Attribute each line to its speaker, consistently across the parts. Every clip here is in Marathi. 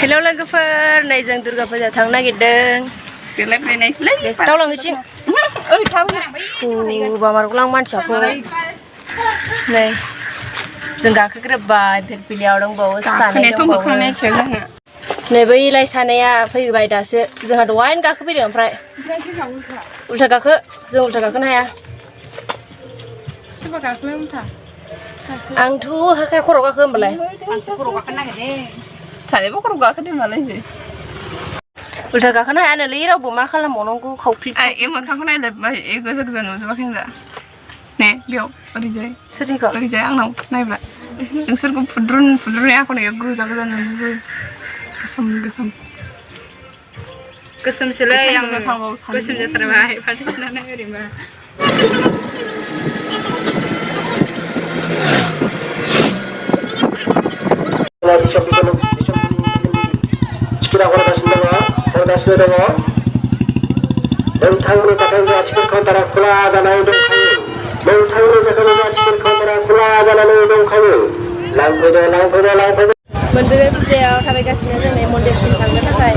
Speaker 1: हेलौ लोगोफोर नै जों दुर्गा फुजा थांनो नागिरदों दावलांनिथिं बामारगौलां मानसियाखौ नै जों गाखोग्रोबाय फिरफिलियाव दंबावो सानै दंबावो नै बैलाय सानैया फैबाय दासो जोंहा दहायनो गाखोफैदों ओमफ्राय उल्था गाखो जों उल्था गाखोनो हाया सोरबा गाखोबाय उल्था आंथ' हाखाया खर' गाखो होमबालाय खर' गाखोनो नागिरदों सानैबो खर' गाखोदों मालाय उल्था गाखोनो हायानोलै रावबो मा खालामबावनांगौ खावख्लि ए मोखांखौ नायलायबाय ए गोजा गोजा नुजोबाखै होनदा ने बेयाव ओरैजाय सोरनिखौ ओरैजाय आंनाव नायब्ला नोंसोरखौ फुद्रुन फुद्रुननाय आखनाया गोजा गोजा नुजोबो गोसोम गोसोम गोसोमसोलै आं गोसोम जाथारबाय फार्टिसिनानो ओरैबा
Speaker 2: Kira hordasında Nontangi takkan achikan kontara kula danai dongkayu. Nontangi takkan achikan kontara kula danai dongkayu. Langfैदो
Speaker 1: मोनफैबाय फुजायाव थाबायगासिनो जों नै मन्दिरसिम थांनो थाखाय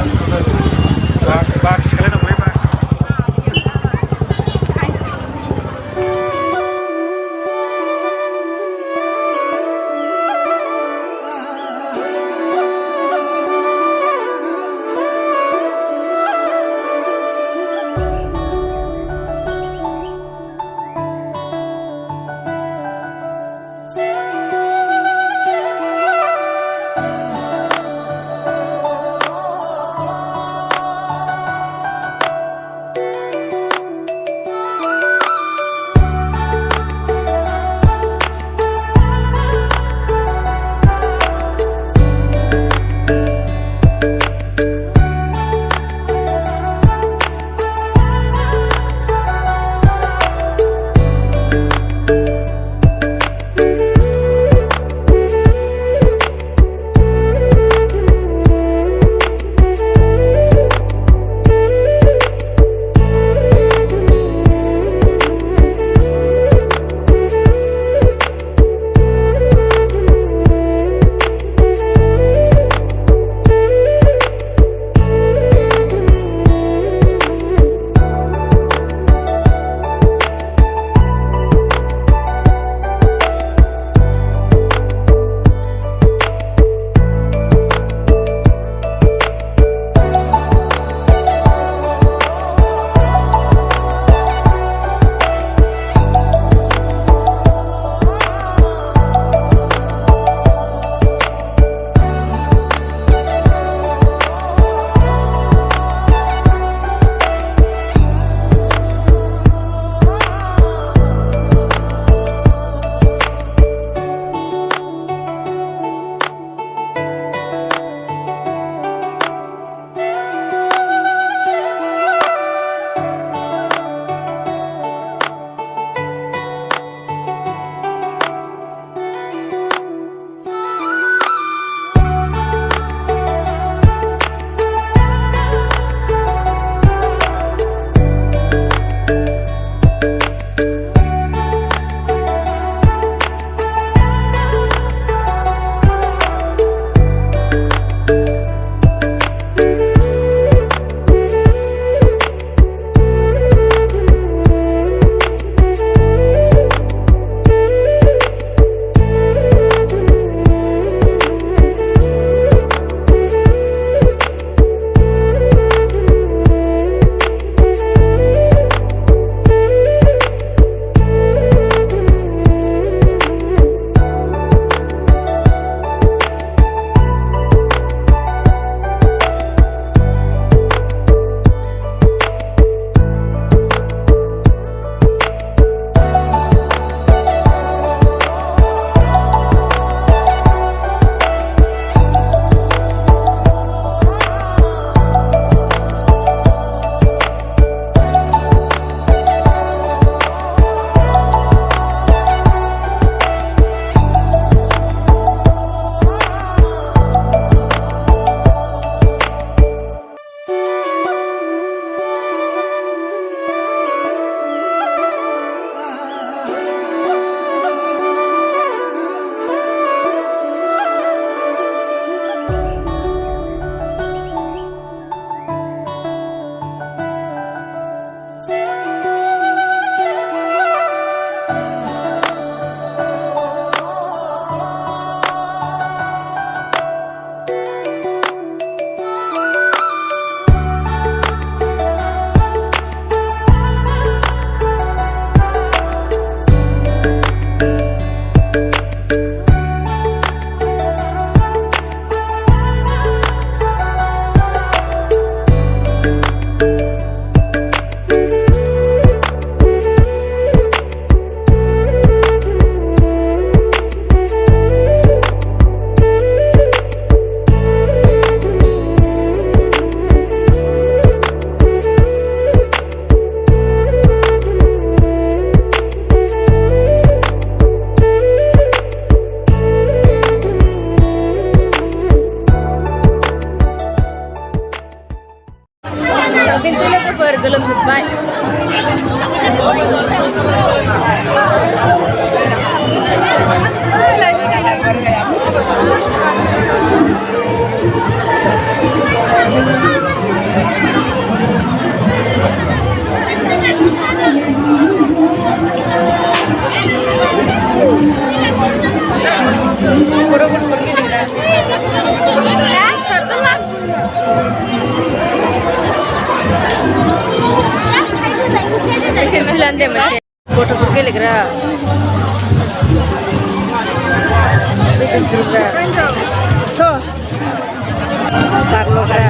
Speaker 1: Barlogra.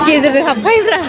Speaker 1: Gezer habay bra.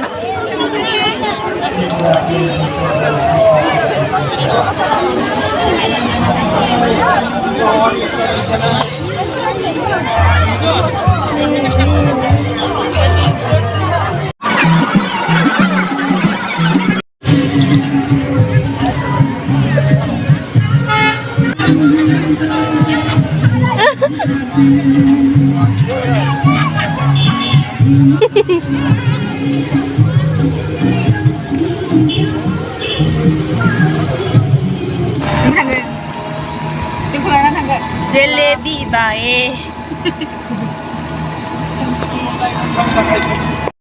Speaker 1: Jalebi bae.